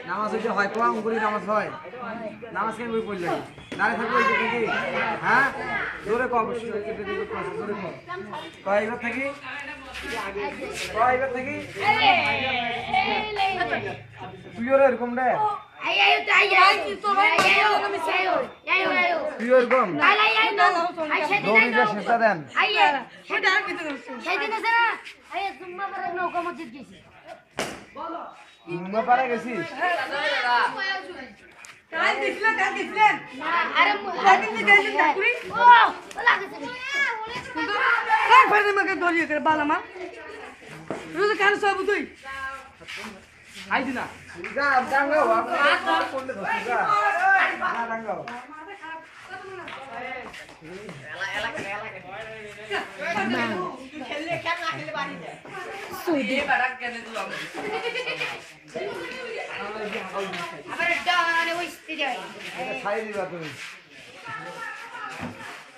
নামাজ হইতে হয় কোয়া অঙ্গুরি নামাজ হয় নামাজ কেন বই পড়লে দাঁড়িয়ে থাকবে ওই দিকে হ্যাঁ জোরে কম জোরে কম কয়বার থাকি কয়বার থাকি তুইও এরকম রে তুইও এরকম সেটা দেন মুম্বা পাড়া গেছিস কাল দেখলেন না আরে কিন্তু গেছেন চাকরি ও লাগেছে কাল ফেলে আমাকে ধরিয়ে করে বালামা রোজ কাল সব তুই আইছি না যা ডাঙ্গাও আপনি কোনটা ধরছিস যা না ডাঙ্গাও খেললে কেন না খেলে বাড়ি যায় সুদি বাড়া কেন দিলাম আবার ডানে ওইস্তে যাই এটা খাই দিবা তুমি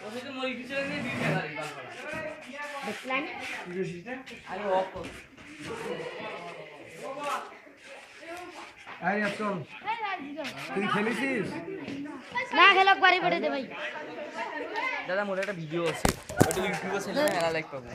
ওই তো মরি কিছু নিয়ে বিয়ে করি বাবা দেখলেন বুঝছিস আরে অফ আই চল তুই খেলেছিস না খেলক বাড়ি পড়ে দে ভাই দাদা মোর একটা ভিডিও আছে ওটা ইউটিউবে ছেলে মেলা লাইক পাবো